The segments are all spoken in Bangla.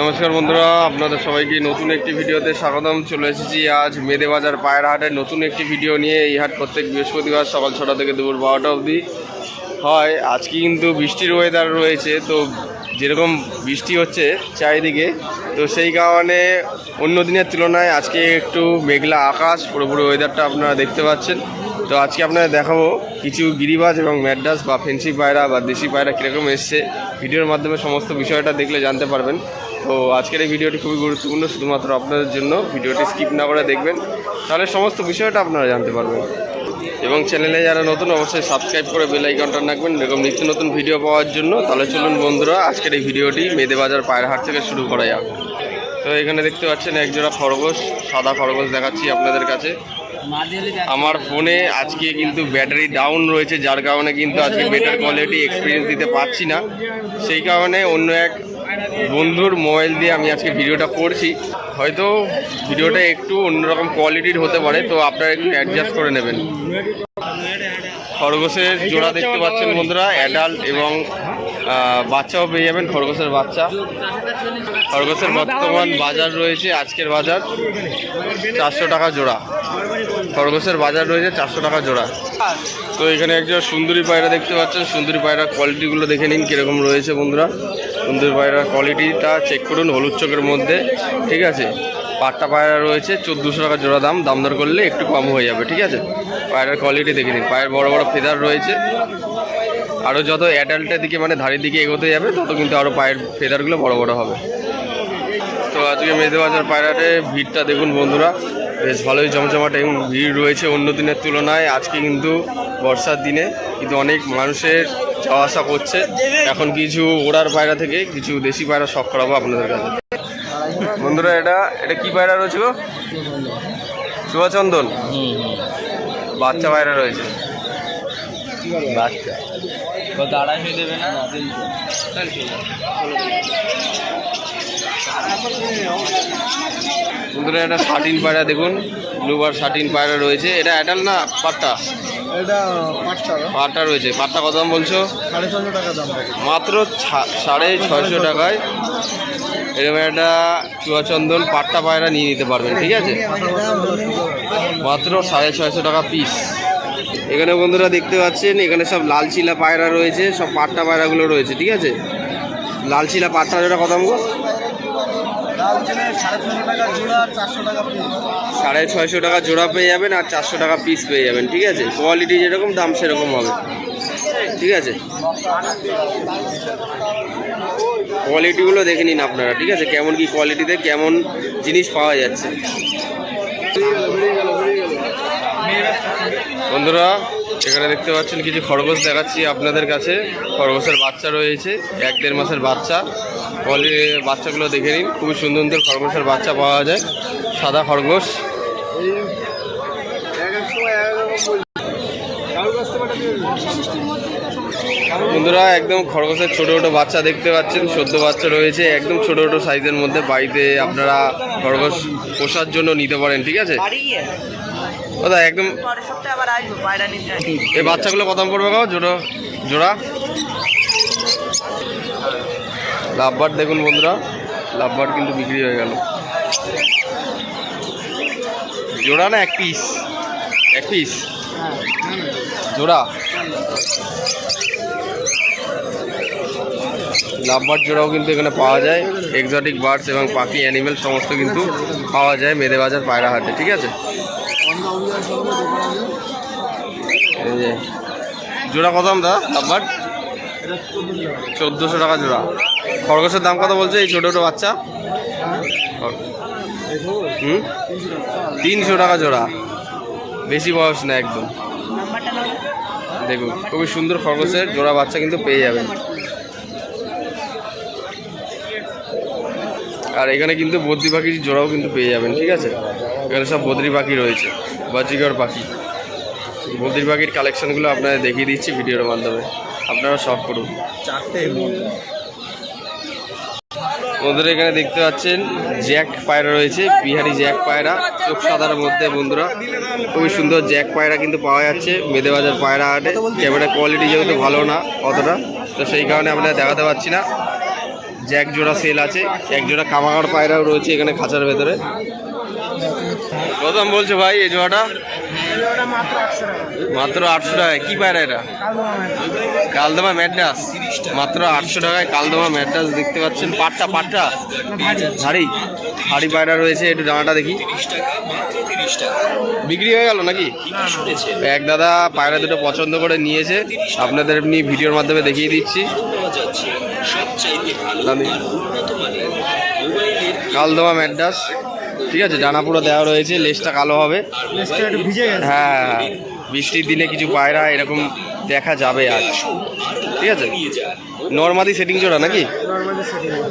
নমস্কার বন্ধুরা, আপনাদের সবাইকে নতুন একটি ভিডিওতে স্বাগতম। চলে এসেছি আজ মেদেবাজার পায়রা হাটের নতুন একটি ভিডিও নিয়ে। এই হাট প্রত্যেক বৃহস্পতিবার সকাল 6টা থেকে দুপুর 12টা অবধি হয়। আজকে কিন্তু বৃষ্টির ওয়েদার রয়েছে, তো যেরকম বৃষ্টি হচ্ছে চারিদিকে, তো সেই কারণে অন্য দিনের তুলনায় আজকে একটু মেঘলা আকাশ, পুরোপুরি ওয়েদারটা আপনারা দেখতে পাচ্ছেন। তো আজকে আপনাদের দেখাবো কিছু গিরিবাজ এবং ম্যাড্রাস বা ফেন্সি পায়রা বা দেশি পায়রা কীরকম এসছে। ভিডিওর মাধ্যমে সমস্ত বিষয়টা দেখলে জানতে পারবেন। তো আজকের এই ভিডিওটি খুবই গুরুত্বপূর্ণ, শুধুমাত্র আপনাদের জন্য। ভিডিওটি স্কিপ না করে দেখবেন, তাহলে সমস্ত বিষয়টা আপনারা জানতে পারবেন। এবং চ্যানেলে যারা নতুন, অবশ্যই সাবস্ক্রাইব করে বেল আইকনটা রাখবেন এরকম নিত্য নতুন ভিডিও পাওয়ার জন্য। তাহলে চলুন বন্ধুরা, আজকের এই ভিডিওটি মেদেবাজার পায়রা হাট থেকে শুরু করা যাক। তো এখানে দেখতে পাচ্ছেন একজোড়া খরগোশ, সাদা খরগোশ দেখাচ্ছি আপনাদের কাছে। আমার ফোনে আজকে কিন্তু ব্যাটারি ডাউন রয়েছে, যার কারণে কিন্তু আজকে বেটার কোয়ালিটি এক্সপিরিয়েন্স দিতে পারছি না। সেই কারণে অন্য এক বন্ধুর মোবাইল দিয়ে আমি আজকে ভিডিওটা করছি। হয়তো ভিডিওটা একটু অন্যরকম কোয়ালিটির হতে পারে, তো আপনারা একটু অ্যাডজাস্ট করে নেবেন। খরগোশের জোড়া দেখতে পাচ্ছেন বন্ধুরা, অ্যাডাল্ট এবং বাচ্চাও পেয়ে যাবেন। খরগোশের বাচ্চা, খরগোশের বর্তমান বাজার রয়েছে, আজকের বাজার 400 টাকা জোড়া। খরগোশের বাজার রয়েছে 400 টাকা জোড়া। তো এখানে একজন সুন্দরী পায়রা দেখতে পাচ্ছেন। সুন্দরী পায়রার কোয়ালিটিগুলো দেখে নিন কীরকম রয়েছে বন্ধুরা। সুন্দরী পায়রার কোয়ালিটিটা চেক করুন, হলুদ চোখের মধ্যে, ঠিক আছে। পাট্টা পায়রা রয়েছে 1400 টাকা জোড়া দাম, দামদর করলে একটু কম হয়ে যাবে, ঠিক আছে। পায়রার কোয়ালিটি দেখে নিন, পায়ের বড় বড় ফেদার রয়েছে। আরও যত অ্যাডাল্টের দিকে মানে ধারের দিকে এগোতে যাবে, তত কিন্তু আরও পায়ের ফেদারগুলো বড় বড় হবে। তো আজকে মেদেবাজার পায়রাটে ভিড়টা দেখুন বন্ধুরা, বেশ ভালোই জমজমাট এবং ভিড় রয়েছে অন্য দিনের তুলনায়। আজকে কিন্তু বর্ষার দিনে কিন্তু অনেক মানুষের যাওয়া আসা করছে। এখন কিছু ওড়ার পায়রা থেকে কিছু দেশি পায়রা শখ করাবো আপনাদের কাছে বন্ধুরা। এটা কি পায়রা রয়েছে গো? চুয়াচন্দন বাচ্চা পায়রা রয়েছে। বাচ্চা কত? 250 দেবে না? বন্ধুরা এটা শাটিন পায়রা দেখুন, ব্লুবার শাটিন পায়রা রয়েছে। এটা অ্যাডাল্ট না পাট্টা? এটা পাট্টা রয়েছে। পাট্টা কত দাম বলছো? 650 টাকা দাম, মাত্র 650 টাকায় এরকম একটা চুয়াচন্দন পাট্টা পায়রা নিয়ে নিতে পারবেন, ঠিক আছে। মাত্র 650 টাকা পিস। এখানে বন্ধুরা দেখতে পাচ্ছেন, এখানে সব লাল চিলা পায়রা রয়েছে, সব পাট্টা পায়রাগুলো রয়েছে, ঠিক আছে। লাল চিলা পাট্টা জোড়া কত দাম গো? 650 টাকা জোড়া পেয়ে যাবেন, আর 400 টাকা পিস পেয়ে যাবেন, ঠিক আছে। কোয়ালিটি যেরকম দাম সেরকম হবে, ঠিক আছে। কোয়ালিটিগুলো দেখে নিন আপনারা, ঠিক আছে, কেমন কি কোয়ালিটিতে কেমন জিনিস পাওয়া যাচ্ছে। বন্ধুরা এখানে দেখতে পাচ্ছেন কিছু খরগোশ দেখাচ্ছি আপনাদের কাছে। খরগোশের বাচ্চা রয়েছে, 1-1.5 মাসের বাচ্চা। বাচ্চাগুলো দেখে নিন, খুবই সুন্দর সুন্দর খরগোশের বাচ্চা পাওয়া যায়। সাদা খরগোশ। বন্ধুরা একদম খরগোশের ছোটো ছোটো বাচ্চা দেখতে পাচ্ছেন, 14 বাচ্চা রয়েছে, একদম ছোটো ছোটো সাইজের মধ্যে। বাড়িতে আপনারা খরগোশ পোষার জন্য নিতে পারেন, ঠিক আছে। দাদা একদম এই বাচ্চাগুলো কত পড়বে গো জোড়া? লাভবার্ড দেখুন বন্ধুরা, লাভবার্ড কিন্তু বিক্রি হয়ে গেল। জোড়া না এক পিস? এক পিস জোড়া। লাভবার্ড জোড়াও কিন্তু এখানে পাওয়া যায়। এক্সোটিক বার্ডস এবং পাখি অ্যানিমেল সমস্ত কিন্তু পাওয়া যায় মেদেবাজার পায়রা হাটে, ঠিক আছে। এই যে জোড়া কত দাম দা? লাভবার্ড 1400 টাকা জোড়া। খরগোশের দাম কত বলছে এই ছোটো ছোটো বাচ্চা? 300 টাকা জোড়া, বেশি বয়স না একদম। দেখুন খুবই সুন্দর খরগোশের জোড়া বাচ্চা কিন্তু পেয়ে যাবেন। আর এখানে কিন্তু বদ্রি পাখির জোড়াও কিন্তু পেয়ে যাবেন, ঠিক আছে। এখানে সব বদ্রি পাখি রয়েছে, বাজিগর পাখি। বদ্রি পাখির কালেকশনগুলো আপনাদের দেখিয়ে দিচ্ছি ভিডিওর মাধ্যমে, আপনারা শখ করুন। বন্ধুরা এখানে দেখতে পাচ্ছেন জ্যাক পায়রা রয়েছে, বিহারি জ্যাক পায়রা, চোখ সাদার মধ্যে। বন্ধুরা খুবই সুন্দর জ্যাক পায়রা কিন্তু পাওয়া যাচ্ছে মেদেবাজার পায়রা হাটে। ক্যামেরা কোয়ালিটি যেহেতু ভালো না অতটা, তো সেই কারণে আমরা দেখাতে পারছি না। জ্যাক জোড়া সেল আছে, এক জোড়া কামাগার পায়রাও রয়েছে এখানে খাঁচার ভেতরে। কত দাম বলছো ভাই এই জোড়াটা? মাত্র 800 টাকায়। কি পায়রা এটা? কালদমা ম্যাড্রাস। মাত্র 800 টাকায় কালদমা ম্যাড্রাস দেখতে পাচ্ছেন। পাট্টা পাট্টা হাড়ি হাড়ি পায়রা রয়েছে। একটু ডানাটা দেখি। বিক্রি হয়ে গেল নাকি? এক দাদা পায়রা দুটো পছন্দ করে নিয়েছে, আপনাদের এমনি ভিডিওর মাধ্যমে দেখিয়ে দিচ্ছি। কালদমা ম্যাড্রাস, ঠিক আছে, ডানা পুরো দেওয়া রয়েছে, লেজটা কালো হবে। হ্যাঁ, বৃষ্টির দিনে কিছু পায়রা এরকম দেখা যাবে আজ, ঠিক আছে। নর্মাদি সেটিং জোড়া নাকি?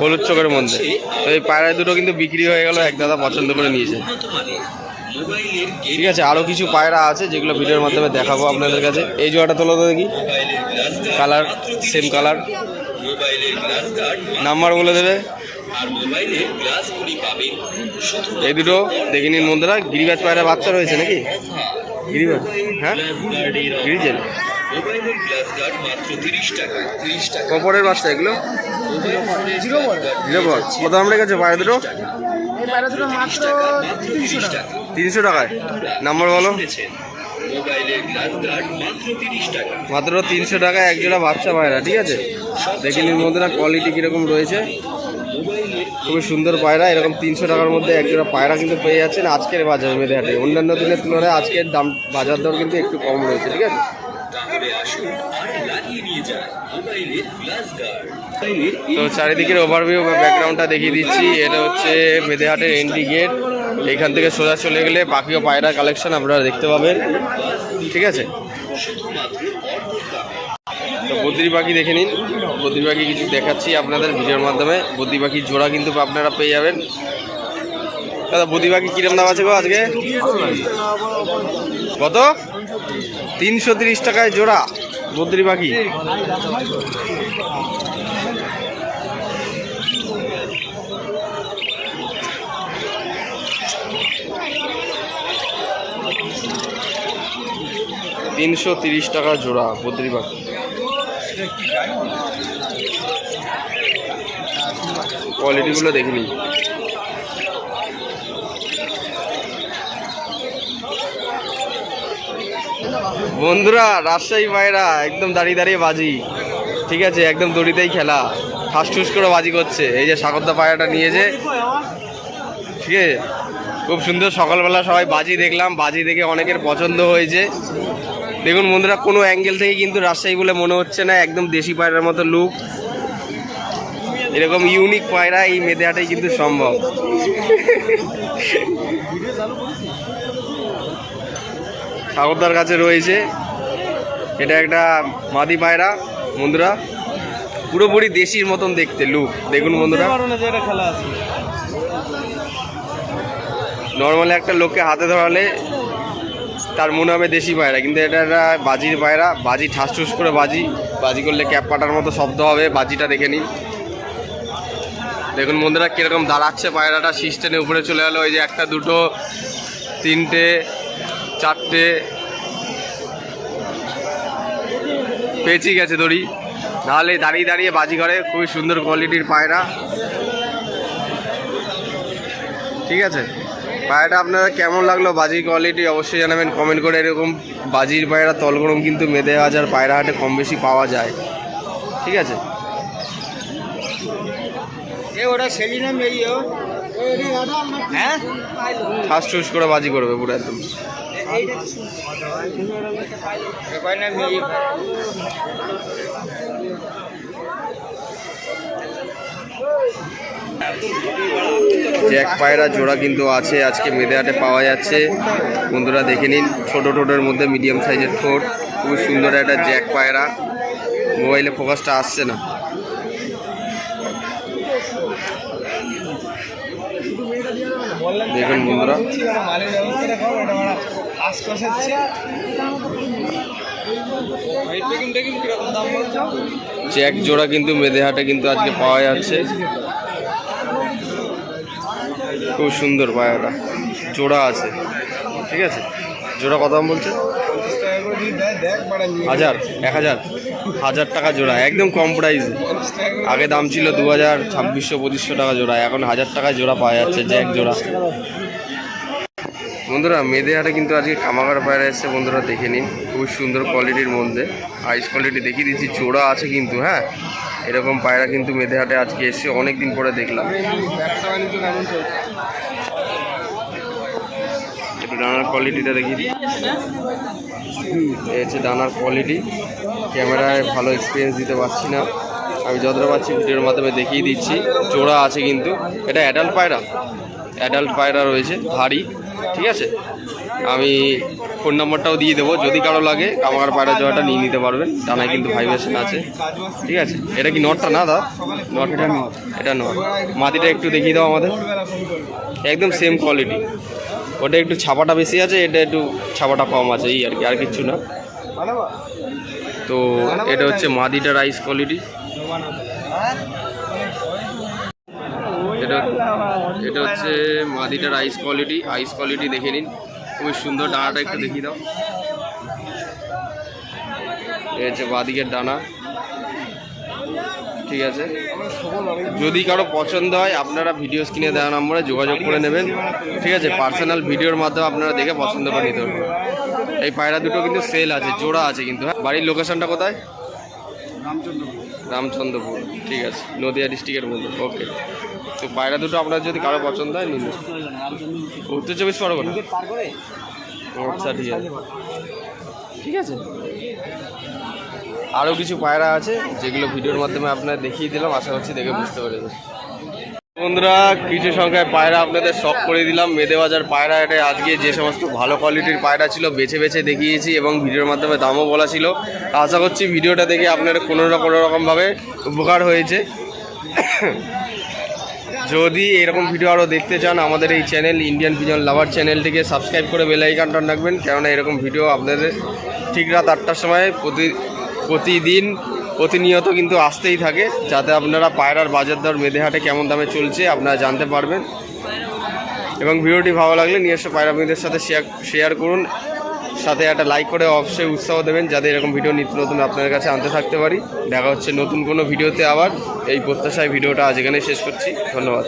হলুদ চোখের মধ্যে। তো এই পায়রা দুটো কিন্তু বিক্রি হয়ে গেল, এক দাদা পছন্দ করে নিয়েছে, ঠিক আছে। আরও কিছু পায়রা আছে যেগুলো ভিডিওর মাধ্যমে দেখাবো আপনাদের কাছে। এই জোড়াটা তোলো তো দেখি, কালার সেম কালার। নাম্বার বলে দেবে। এই দুটো দেখে নিন বন্ধুরা। গিরিবাজ পায়রা বাচ্চা রয়েছে নাকি? গিরিবাজ, হ্যাঁ গিরিজেল। কপরের বাচ্চা এগুলো? জিরো বল। কত দাম রেখেছে পায়রা দুটো? 300 টাকায়। নাম্বার বলো। মাত্র 300 টাকায় এক জোড়া বাচ্চা পায়রা, ঠিক আছে। দেখে নিন বন্ধুরা কোয়ালিটি কীরকম রয়েছে। খুবই সুন্দর পায়রা। এরকম 300 টাকার মধ্যে এক জোড়া পায়রা কিন্তু পেয়ে যাচ্ছেন আজকের বাজার মেদেহাটে। অন্যান্য দিনের তুলনায় আজকের দাম বাজার দর কিন্তু একটু কম রয়েছে, ঠিক আছে। তো চারিদিকের ওভারভিউ বা ব্যাকগ্রাউন্ডটা দেখিয়ে দিচ্ছি। এটা হচ্ছে মেদেহাটের এন্ট্রি গেট। এখান থেকে সোজা চলে গেলে পাখি ও পায়রা কালেকশন আপনারা দেখতে পাবেন, ঠিক আছে। তো বদ্রি পাখি দেখে নিন। বদ্রি পাখি কিছু দেখাচ্ছি আপনাদের ভিডিওর মাধ্যমে। বদ্রি পাখির জোড়া কিন্তু আপনারা পেয়ে যাবেন। দাদা বদ্রি পাখি কিরম দাম আছে গো আজকে? কত? 330 টাকায় জোড়া বদ্রি পাখি। $330 টাকা জোড়া বদ্রি পাখি। কোয়ালিটিগুলো দেখে নিন। বন্ধুরা রাজশাহী পায়রা একদম দাঁড়িয়ে দাঁড়িয়ে বাজি, ঠিক আছে, একদম দড়িতেই খেলা, ঠাস করে বাজি করছে। এই যে সাগরদা পায়রাটা নিয়েছে, ঠিক আছে, খুব সুন্দর। সকালবেলা সবাই বাজি দেখলাম, বাজি দেখে অনেকের পছন্দ হয়েছে। দেখুন বন্ধুরা, কোনো অ্যাঙ্গেল থেকে কিন্তু রাজশাহী বলে মনে হচ্ছে না, একদম দেশি পায়রার মতো লুক। এরকম ইউনিক পায়রা এই মেদেহাটেই কিন্তু সম্ভব। সাগরদার কাছে রয়েছে, এটা একটা মাদি পায়রা বন্ধুরা, পুরোপুরি দেশির মতন দেখতে লুক। দেখুন বন্ধুরা, নর্মালি একটা লোককে হাতে ধরালে তার মনে হবে দেশি পায়রা, কিন্তু এটা একটা বাজির পায়রা। বাজি ঠাস করে বাজি করলে ক্যাপ পাটার মতো শব্দ হবে। বাজিটা দেখে নিন। দেখুন বন্ধুরা কীরকম দাঁড়াচ্ছে পায়রাটা, সিস্টেমে উপরে চলে গেলো। ওই যে একটা, দুটো, তিনটে, চারটে, পেঁচি গেছে দড়ি, নাহলে দাঁড়িয়ে দাঁড়িয়ে বাজি করে। খুবই সুন্দর কোয়ালিটির পায়রা, ঠিক আছে। পায়রাটা আপনারা কেমন লাগলো বাজির কোয়ালিটি অবশ্যই জানাবেন কমেন্ট করে। এরকম বাজির পায়রা তলগরম কিন্তু মেদেবাজার পায়রা হাটে কম বেশি পাওয়া যায়, ঠিক আছে। ঠাস ঠুস করে বাজি করবে পুরো একদম। জ্যাক পায়রা জোড়া কিন্তু আছে আজকে মেদেহাটে পাওয়া যাচ্ছে বন্ধুরা, দেখে নিন। ছোট ঠোঁটের মধ্যে মিডিয়াম সাইজের ঠোঁট, খুবই সুন্দর একটা জ্যাক পায়রা। মোবাইলে ফোকাসটা আসছে না। দেখুন বন্ধুরা, জ্যাক জোড়া কিন্তু মেদেহাটে কিন্তু আজকে পাওয়া যাচ্ছে। খুব সুন্দর পায়রাটা, জোড়া আছে, ঠিক আছে। জোড়া কত দাম বলছে? 1000, 1000। 1000 টাকা জোড়া, একদম কম প্রাইসে। আগে দাম ছিল 2000, 2600, 2500 টাকা জোড়া, এখন 1000 টাকায় জোড়া পাওয়া যাচ্ছে, জ্যাক জোড়া। বন্ধুরা মেদে হাটে কিন্তু আজকে কামাগার পায়রা এসছে বন্ধুরা, দেখে নিন খুব সুন্দর কোয়ালিটির মধ্যে, আইস কোয়ালিটি দেখিয়ে দিচ্ছি, জোড়া আছে কিন্তু। হ্যাঁ, এরকম পায়রা কিন্তু মেদে হাটে আজকে এসছে, অনেক দিন পরে দেখলাম। একটু ডানার কোয়ালিটিটা দেখি, এই হচ্ছে ডানার কোয়ালিটি। ক্যামেরায় ভালো এক্সপিরিয়েন্স দিতে পারছি না, আমি যতটা পাচ্ছি ভিডিওর মাধ্যমে দেখিয়ে দিচ্ছি। জোড়া আছে কিন্তু, এটা অ্যাডাল্ট পায়রা, অ্যাডাল্ট পায়রা রয়েছে ভারী। ঠিক আছে, আমি ফোন নাম্বারটাও দিয়ে দেবো, যদি কারো লাগে কামাগার পায়রা জোড়াটা নিয়ে নিতে পারবেন। ডানায় কিন্তু ভাইব্রেশন আছে। ঠিক আছে, এটা কি নটটা না দা? নট, এটা নট। মাটিটা একটু দেখিয়ে দাও আমাদের, একদম সেম কোয়ালিটি। ওটা একটু ছাপাটা বেশি আছে, এটা একটু ছাপাটা কম আছে, এই আর কি, আর কিচ্ছু না। তো এটা হচ্ছে মাদিটা রাইস কোয়ালিটি। এটা হচ্ছে মাদিটার আইস কোয়ালিটি। আইস কোয়ালিটি দেখে নিন, খুবই সুন্দর। ডানাটা একটু দেখিয়ে দাও, এই হচ্ছে বাদিকের ডানা। ঠিক আছে, যদি কারো পছন্দ হয় আপনারা ভিডিও স্ক্রিনে দেওয়া নম্বরে যোগাযোগ করে নেবেন। ঠিক আছে, পার্সোনাল ভিডিওর মাধ্যমে আপনারা দেখে পছন্দ করে নিতে পারবেন। এই পায়রা দুটো কিন্তু সেল আছে, জোড়া আছে কিন্তু। হ্যাঁ, বাড়ির লোকেশনটা কোথায়? রামচন্দ্রপুর। ঠিক আছে, নদিয়া ডিস্ট্রিক্টের মধ্যে। ওকে, তো পায়রা দুটো আপনার যদি কারো পছন্দ হয় নিন। উত্তর 24 পরগনা। আচ্ছা, ঠিক আছে, ঠিক আছে। আরও কিছু পায়রা আছে যেগুলো ভিডিওর মাধ্যমে আপনারা দেখিয়ে দিলাম, আশা করছি দেখে বুঝতে পেরেছেন। বন্ধুরা কিছু সংখ্যায় পায়রা আপনাদের শখ করে দিলাম। মেদে বাজার পায়রা হাটে আজকে যে সমস্ত ভালো কোয়ালিটির পায়রা ছিল বেছে বেছে দেখিয়েছি এবং ভিডিওর মাধ্যমে দামও বলা ছিল। আশা করছি ভিডিওটা দেখে আপনারা কোনো না কোনো রকমভাবে উপকার হয়েছে। যদি এরকম ভিডিও আরও দেখতে চান আমাদের এই চ্যানেল ইন্ডিয়ান পিজন লাভার চ্যানেলটিকে সাবস্ক্রাইব করে বেল আইকনটা রাখবেন, কেননা এরকম ভিডিও আপনাদের ঠিক রাত 8টার সময় প্রতিনিয়ত কিন্তু আসতেই থাকে, যাতে আপনারা পায়রার বাজার দর মেদে হাটে কেমন দামে চলছে আপনারা জানতে পারবেন। এবং ভিডিওটি ভালো লাগলে নিজস্ব পায়রা প্রেমীদের সাথে শেয়ার করুন, সাথে একটা লাইক করে অবশ্যই উৎসাহ দেবেন, যাতে এরকম ভিডিও নিত্য নতুন আপনাদের কাছে আনতে থাকতে পারি। দেখা হচ্ছে নতুন কোনো ভিডিওতে আবার। এই প্রত্যাশায় ভিডিওটা আজ এখানে শেষ করছি। ধন্যবাদ।